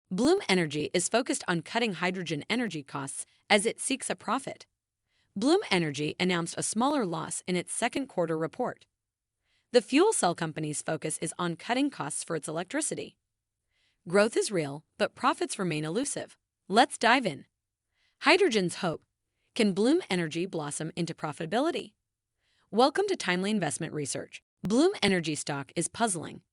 Bloom Energy is focused on cutting hydrogen energy costs as it seeks a profit. Bloom Energy announced a smaller loss in its second quarter report. The fuel cell company's focus is on cutting costs for its electricity. Growth is real, but profits remain elusive. Let's dive in. Hydrogen's hope. Can Bloom Energy blossom into profitability? Welcome to Timely Investment Research. Bloom Energy stock is puzzling.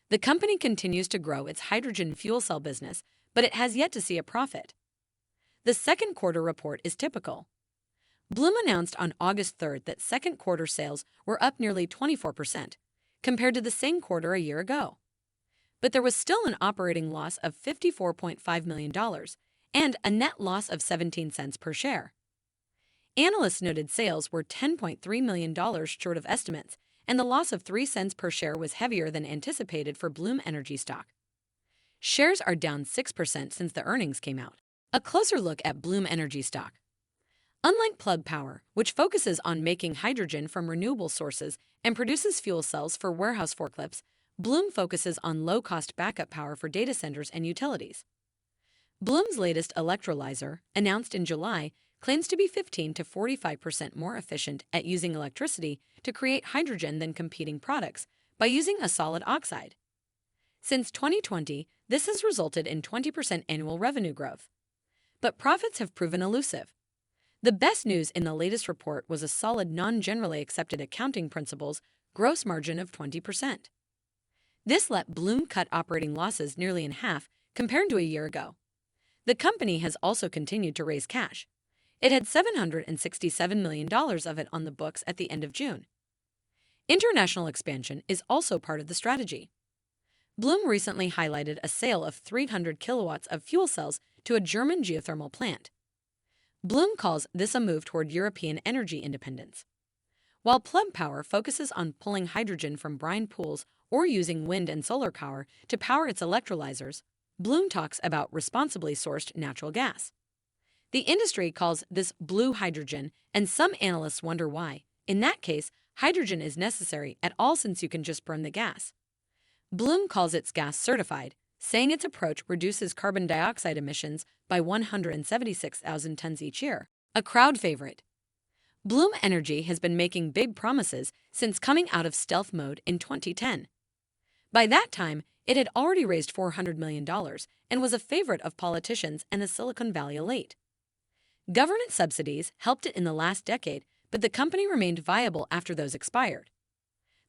The company continues to grow its hydrogen fuel cell business, but it has yet to see a profit. The second quarter report is typical. Bloom announced on August 3rd that second quarter sales were up nearly 24% compared to the same quarter a year ago. But there was still an operating loss of $54.5 million and a net loss of 17 cents per share. Analysts noted sales were $10.3 million short of estimates, and the loss of 3 cents per share was heavier than anticipated for Bloom Energy stock. Shares are down 6% since the earnings came out. A closer look at Bloom Energy stock. Unlike Plug Power, which focuses on making hydrogen from renewable sources and produces fuel cells for warehouse forklifts, Bloom focuses on low-cost backup power for data centers and utilities. Bloom's latest electrolyzer, announced in July, claims to be 15 to 45% more efficient at using electricity to create hydrogen than competing products by using a solid oxide. Since 2020, this has resulted in 20% annual revenue growth. But profits have proven elusive. The best news in the latest report was a solid non-generally accepted accounting principles gross margin of 20%. This let Bloom cut operating losses nearly in half compared to a year ago. The company has also continued to raise cash. It had $767 million of it on the books at the end of June. International expansion is also part of the strategy. Bloom recently highlighted a sale of 300 kilowatts of fuel cells to a German geothermal plant. Bloom calls this a move toward European energy independence. While Plug Power focuses on pulling hydrogen from brine pools or using wind and solar power to power its electrolyzers, Bloom talks about responsibly sourced natural gas. The industry calls this blue hydrogen, and some analysts wonder why. In that case, hydrogen is necessary at all since you can just burn the gas. Bloom calls its gas certified, saying its approach reduces carbon dioxide emissions by 176,000 tons each year, a crowd favorite. Bloom Energy has been making big promises since coming out of stealth mode in 2010. By that time, it had already raised $400 million and was a favorite of politicians and the Silicon Valley elite. Government subsidies helped it in the last decade, but the company remained viable after those expired.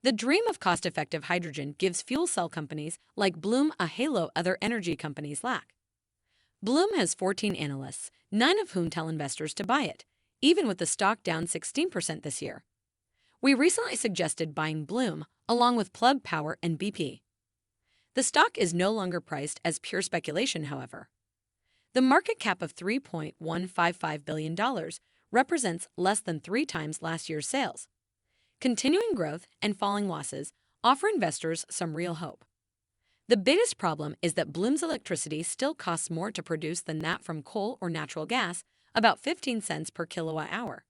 The dream of cost-effective hydrogen gives fuel cell companies like Bloom a halo other energy companies lack. Bloom has 14 analysts, 9 of whom tell investors to buy it, even with the stock down 16% this year. We recently suggested buying Bloom along with Plug Power and BP. The stock is no longer priced as pure speculation, however. The market cap of $3.155 billion represents less than 3 times last year's sales. Continuing growth and falling losses offer investors some real hope. The biggest problem is that Bloom's electricity still costs more to produce than that from coal or natural gas, about 15 cents per kilowatt hour.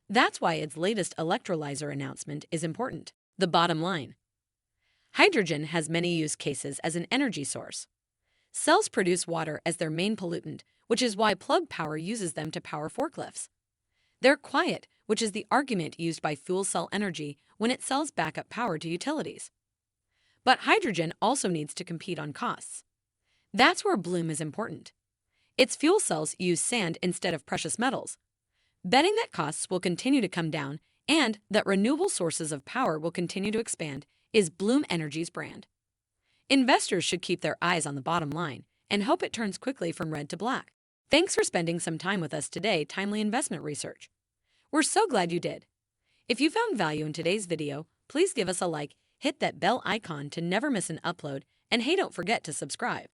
That's why its latest electrolyzer announcement is important. The bottom line. Hydrogen has many use cases as an energy source. Cells produce water as their main pollutant, which is why Plug Power uses them to power forklifts. They're quiet, which is the argument used by Fuel Cell Energy when it sells backup power to utilities. But hydrogen also needs to compete on costs. That's where Bloom is important. Its fuel cells use sand instead of precious metals. Betting that costs will continue to come down and that renewable sources of power will continue to expand is Bloom Energy's brand. Investors should keep their eyes on the bottom line and hope it turns quickly from red to black. Thanks for spending some time with us today, Timely Investment Research. We're so glad you did. If you found value in today's video, please give us a like, hit that bell icon to never miss an upload, and hey, don't forget to subscribe.